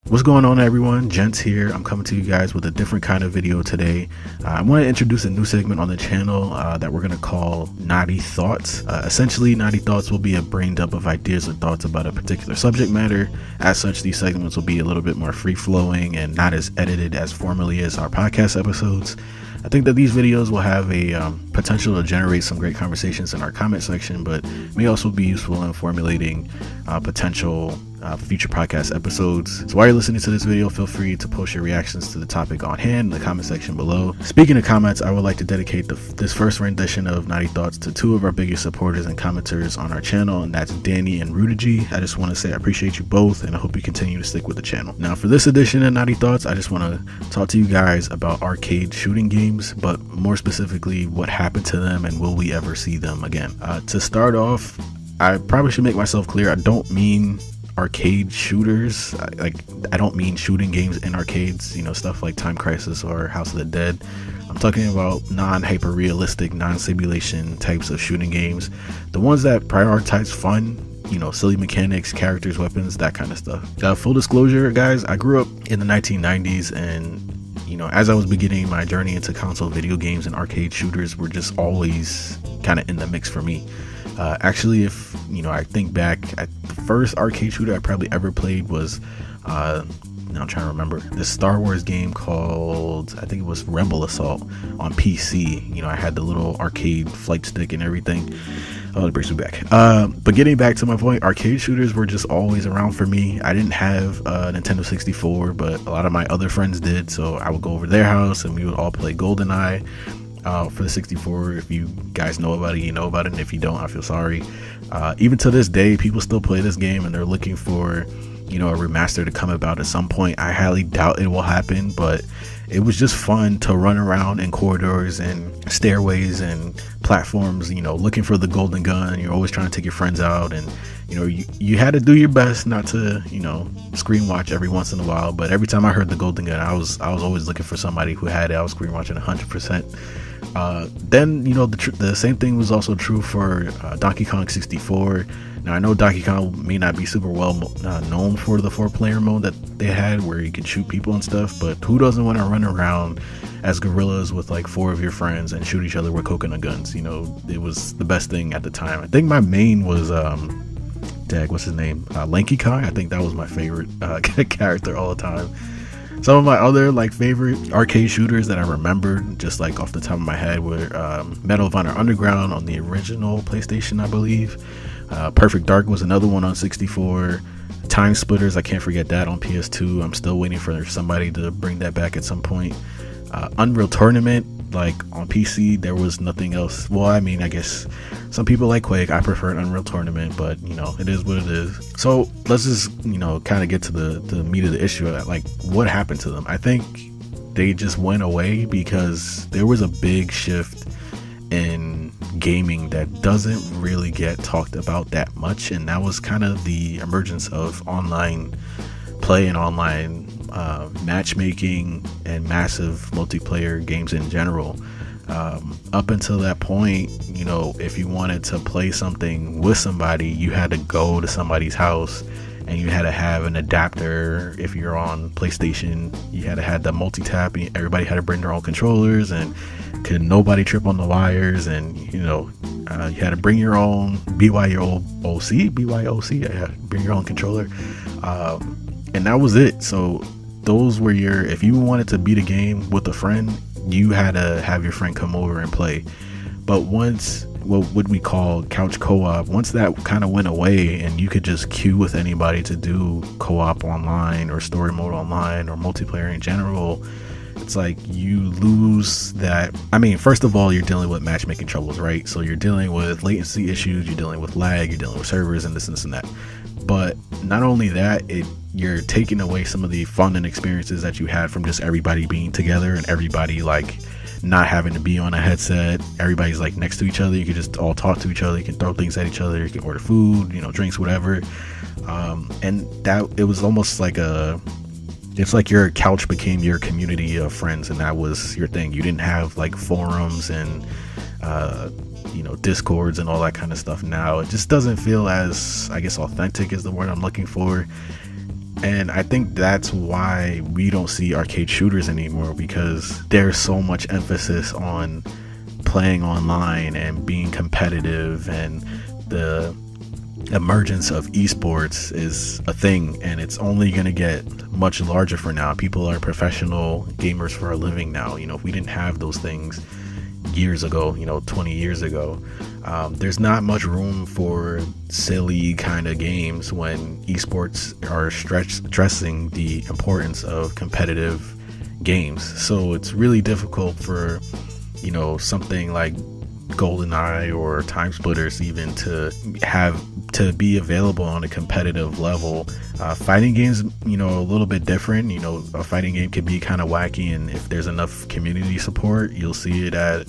What's going on, everyone? Gentz here. I'm coming to you guys with a different kind of video today. I want to introduce a new segment on the channel that we're going to call Knotty Thoughts. Essentially, Knotty Thoughts will be a brain dump of ideas or thoughts about a particular subject matter. As such, these segments will be a little bit more free-flowing and not as edited as formally as our podcast episodes. I think that these videos will have a potential to generate some great conversations in our comment section, but may also be useful in formulating potential future podcast episodes. So while you're listening to this video, feel free to post your reactions to the topic on hand in the comment section below. Speaking of comments, I would like to dedicate this first rendition of Knotty Thoughts to two of our biggest supporters and commenters on our channel, and that's Danny and Rudy. I just want to say I appreciate you both, and I hope you continue to stick with the channel. Now, for this edition of Knotty Thoughts, I just want to talk to you guys about arcade shooting games, but more specifically, what happened to them and will we ever see them again? To start off, I probably should make myself clear. I don't mean arcade shooters. I don't mean shooting games in arcades, stuff like Time Crisis or House of the Dead. I'm talking about non-hyper realistic, non-simulation types of shooting games, the ones that prioritize fun, silly mechanics, characters, weapons, that kind of stuff. Full disclosure, guys, I grew up in the 1990s, and as I was beginning my journey into console video games, and arcade shooters were just always kind of in the mix for me. Actually, if I think back, the first arcade shooter I probably ever played was now I'm trying to remember this Star Wars game called, I think it was Rebel Assault on PC. I had the little arcade flight stick and everything. Oh, it brings me back. But getting back to my point, arcade shooters were just always around for me. I didn't have a Nintendo 64, but a lot of my other friends did, so I would go over to their house and we would all play GoldenEye for the 64. If you guys know about it, you know about it, and if you don't, I feel sorry. Even to this day, people still play this game, and they're looking for a remaster to come about at some point. I highly doubt it will happen, but it was just fun to run around in corridors and stairways and platforms, looking for the golden gun. You're always trying to take your friends out, and you had to do your best not to screen watch every once in a while, but every time I heard the golden gun, I was always looking for somebody who had it. I was screen watching 100%. Then the same thing was also true for Donkey Kong 64. Now, I know Donkey Kong may not be super well known for the 4-player mode that they had where you could shoot people and stuff, but who doesn't want to run around as gorillas with like 4 of your friends and shoot each other with coconut guns? It was the best thing at the time. I think my main was what's his name, Lanky Kong. I think that was my favorite character all the time. Some of my other favorite arcade shooters that I remembered just off the top of my head were Medal of Honor Underground on the original PlayStation, I believe. Perfect Dark was another one on 64. Time Splitters, I can't forget that, on PS2. I'm still waiting for somebody to bring that back at some point. Unreal Tournament, on PC, there was nothing else. Well, I guess some people like Quake. I prefer Unreal Tournament, but it is what it is. So let's just kind of get to the meat of the issue. What happened to them? I think they just went away because there was a big shift in gaming that doesn't really get talked about that much, and that was kind of the emergence of online play and online matchmaking and massive multiplayer games in general. Up until that point, if you wanted to play something with somebody, you had to go to somebody's house, and you had to have an adapter. If you're on PlayStation, you had to have the multi-tap, and everybody had to bring their own controllers, and could nobody trip on the wires, and you had to bring your own BYOC, bring your own controller, and that was it. So those were if you wanted to beat a game with a friend, you had to have your friend come over and play. But once what we call couch co-op, once that kind of went away and you could just queue with anybody to do co-op online or story mode online or multiplayer in general, it's you lose that. First of all, you're dealing with matchmaking troubles, right? So you're dealing with latency issues, you're dealing with lag, you're dealing with servers and this and that. But not only that, you're taking away some of the fun and experiences that you had from just everybody being together and everybody not having to be on a headset. Everybody's next to each other. You can just all talk to each other. You can throw things at each other. You can order food, drinks, whatever. And that it was almost it's your couch became your community of friends, and that was your thing. You didn't have forums and discords and all that kind of stuff. Now it just doesn't feel as, I guess, authentic is the word I'm looking for. And I think that's why we don't see arcade shooters anymore, because there's so much emphasis on playing online and being competitive, and the emergence of eSports is a thing, and it's only going to get much larger for now. People are professional gamers for a living now. If we didn't have those things years ago, 20 years ago, there's not much room for silly kind of games when esports are stressing the importance of competitive games. So it's really difficult for something like GoldenEye or Time Splitters even to be available on a competitive level. Fighting games, a little bit different. A fighting game can be kind of wacky, and if there's enough community support, you'll see it at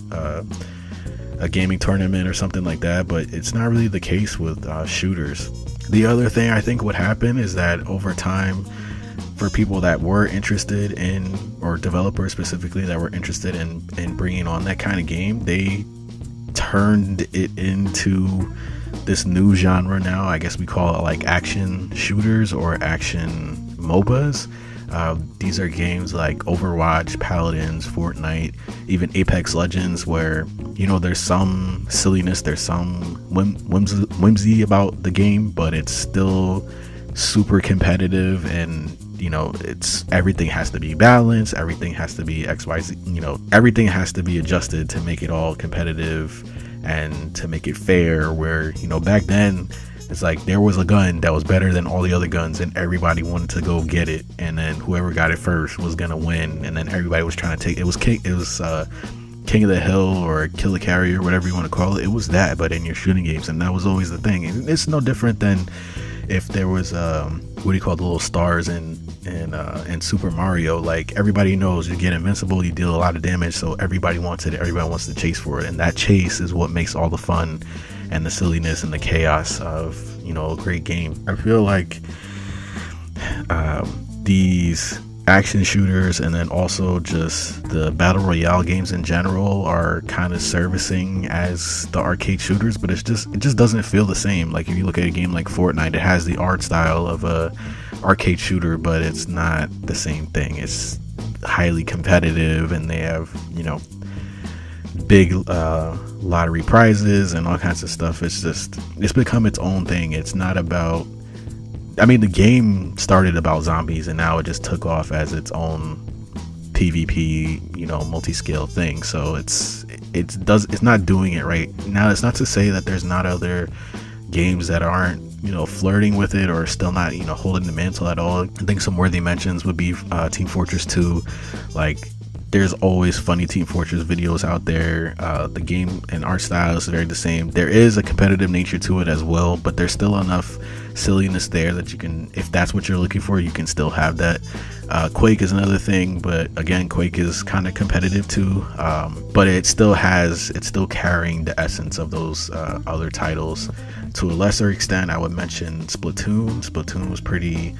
a gaming tournament or something like that. But it's not really the case with shooters. The other thing I think would happen is that over time, for people that were interested in, or developers specifically that were interested in bringing on that kind of game, they turned it into this new genre now. I guess we call it like action shooters or action MOBAs. These are games like Overwatch, Paladins, Fortnite, even Apex Legends, where there's some silliness, there's some whimsy about the game, but it's still super competitive, and it's everything has to be balanced, everything has to be XYZ, everything has to be adjusted to make it all competitive and to make it fair, where back then it's like there was a gun that was better than all the other guns and everybody wanted to go get it, and then whoever got it first was gonna win, and then everybody was trying to take it. Was King of the Hill or Kill the Carrier, whatever you want to call it. It was that, but in your shooting games, and that was always the thing. And it's no different than if there was what do you call the little stars in Super Mario. Like, everybody knows you get invincible, you deal a lot of damage, so everybody wants it, everybody wants to chase for it, and that chase is what makes all the fun and the silliness and the chaos of a great game. I feel like these action shooters, and then also just the battle royale games in general, are kind of servicing as the arcade shooters, but it just doesn't feel the same. Like, if you look at a game like Fortnite, it has the art style of a arcade shooter, but it's not the same thing. It's highly competitive, and they have big lottery prizes and all kinds of stuff. It's become its own thing. It's not about, the game started about zombies, and now it just took off as its own PvP, multi-scale thing. So it's not doing it right now. It's not to say that there's not other games that aren't flirting with it, or still not holding the mantle at all. I think some worthy mentions would be Team Fortress 2. Like, there's always funny Team Fortress videos out there. The game and art style is very the same. There is a competitive nature to it as well, but there's still enough silliness there that you can, if that's what you're looking for, you can still have that. Quake is another thing, but again, Quake is kind of competitive too, but it's still carrying the essence of those other titles. To a lesser extent, I would mention Splatoon. Splatoon was pretty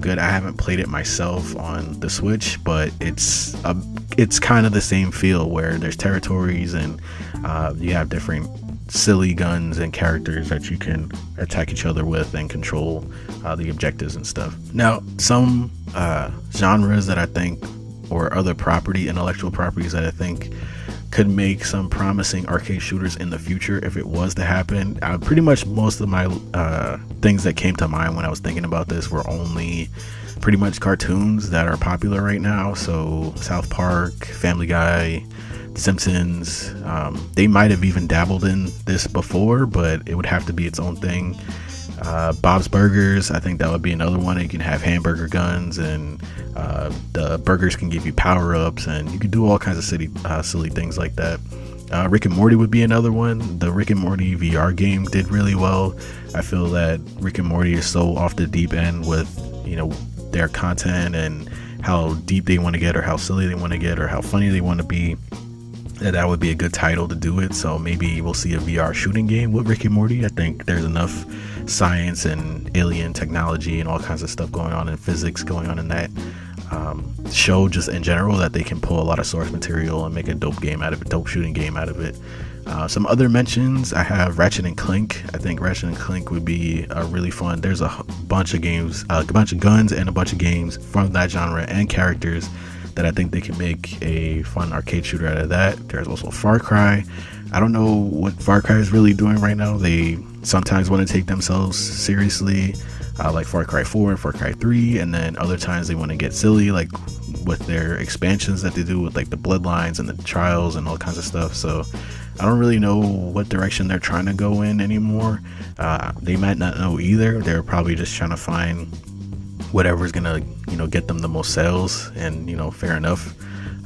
good. I haven't played it myself on the Switch, but it's kind of the same feel, where there's territories, and you have different silly guns and characters that you can attack each other with and control the objectives and stuff. Now, some genres that I think, or other intellectual properties that I think could make some promising arcade shooters in the future if it was to happen. Pretty much most of my things that came to mind when I was thinking about this were only pretty much cartoons that are popular right now. So South Park, Family Guy, Simpsons. They might have even dabbled in this before, but it would have to be its own thing. Bob's Burgers, I think that would be another one. You can have hamburger guns, and the burgers can give you power-ups, and you can do all kinds of silly things like that. Rick and Morty would be another one. The Rick and Morty VR game did really well. I feel that Rick and Morty is so off the deep end with their content and how deep they want to get, or how silly they want to get, or how funny they want to be, that would be a good title to do it. So maybe we'll see a VR shooting game with Rick and Morty. I think there's enough science and alien technology and all kinds of stuff going on, and physics going on in that show just in general, that they can pull a lot of source material and make a dope shooting game out of it. Some other mentions, I have Ratchet and Clank. I think Ratchet and Clank would be really fun. There's a bunch of games, a bunch of guns and a bunch of games from that genre and characters that I think they can make a fun arcade shooter out of that. There's also Far Cry. I don't know what Far Cry is really doing right now. They sometimes want to take themselves seriously, like Far Cry 4 and Far Cry 3, and then other times they want to get silly, like with their expansions that they do with like the Bloodlines and the Trials and all kinds of stuff. So I don't really know what direction they're trying to go in anymore. They might not know either. They're probably just trying to find whatever's gonna, get them the most sales, and fair enough.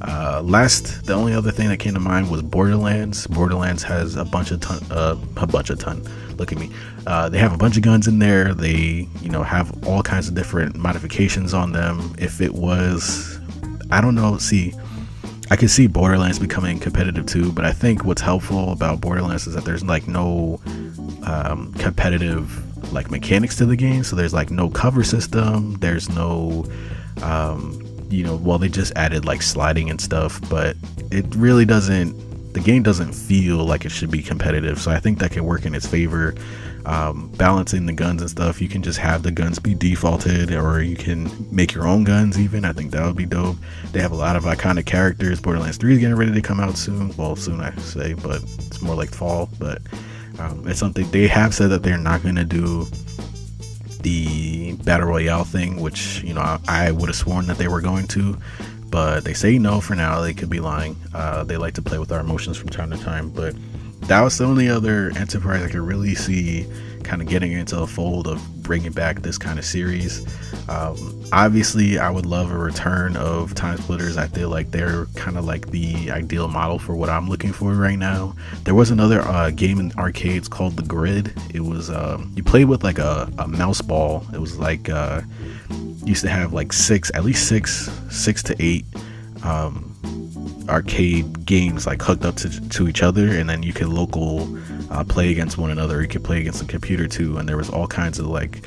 The only other thing that came to mind was Borderlands. Borderlands has a bunch of ton. Look at me. They have a bunch of guns in there. They, have all kinds of different modifications on them. If it was, I don't know. See, I could see Borderlands becoming competitive too, but I think what's helpful about Borderlands is that there's like no competitive like mechanics to the game. So there's like no cover system. There's no they just added like sliding and stuff, but it really the game doesn't feel like it should be competitive. So I think that can work in its favor. Balancing the guns and stuff, you can just have the guns be defaulted, or you can make your own guns even. I think that would be dope. They have a lot of iconic characters. Borderlands 3 is getting ready to come out soon. Well, soon I say, but it's more like fall. But it's something they have said that they're not going to do the battle royale thing, which I would have sworn that they were going to, but they say no for now. They could be lying. They like to play with our emotions from time to time, but that was the only other enterprise I could really see kind of getting into a fold of bringing back this kind of series. Obviously I would love a return of Time Splitters. I feel like they're kind of like the ideal model for what I'm looking for right now. There was another game in arcades called The Grid. It was you played with like a mouse ball. It was like used to have like at least six to eight arcade games like hooked up to each other, and then you could local play against one another. You could play against the computer too, and there was all kinds of like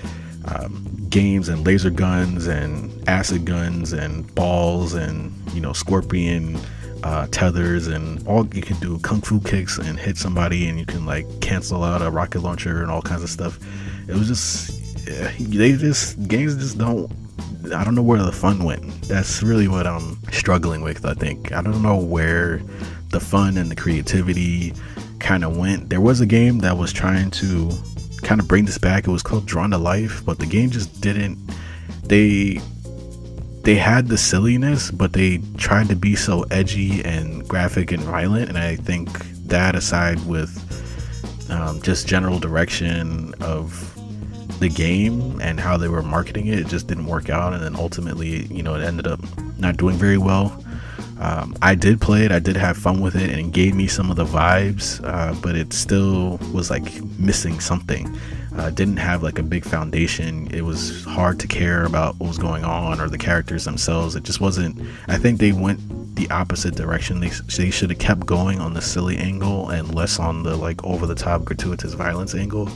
games and laser guns and acid guns and balls and scorpion tethers, and all you can do kung fu kicks and hit somebody, and you can like cancel out a rocket launcher and all kinds of stuff. It was just games just don't, I don't know where the fun went. That's really what I'm struggling with. I think I don't know where the fun and the creativity kind of went. There was a game that was trying to kind of bring this back. It was called Drawn to Life, but the game just didn't. They had the silliness, but they tried to be so edgy and graphic and violent, and I think that, aside with just general direction of the game and how they were marketing it, it just didn't work out. And then ultimately, it ended up not doing very well. I did play it, I did have fun with it, and it gave me some of the vibes, but it still was like missing something. Didn't have like a big foundation. It was hard to care about what was going on or the characters themselves. It just wasn't. I think they went the opposite direction. They should have kept going on the silly angle and less on the like over the top gratuitous violence angle.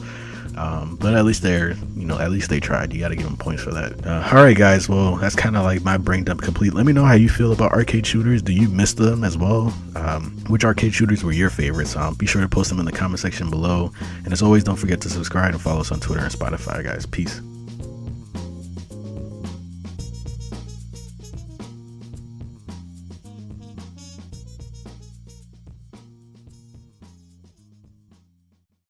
But at least they tried. You got to give them points for that. All right, guys. Well, that's kind of like my brain dump complete. Let me know how you feel about arcade shooters. Do you miss them as well? Which arcade shooters were your favorites? Be sure to post them in the comment section below. And as always, don't forget to subscribe and follow us on Twitter and Spotify, guys. Peace.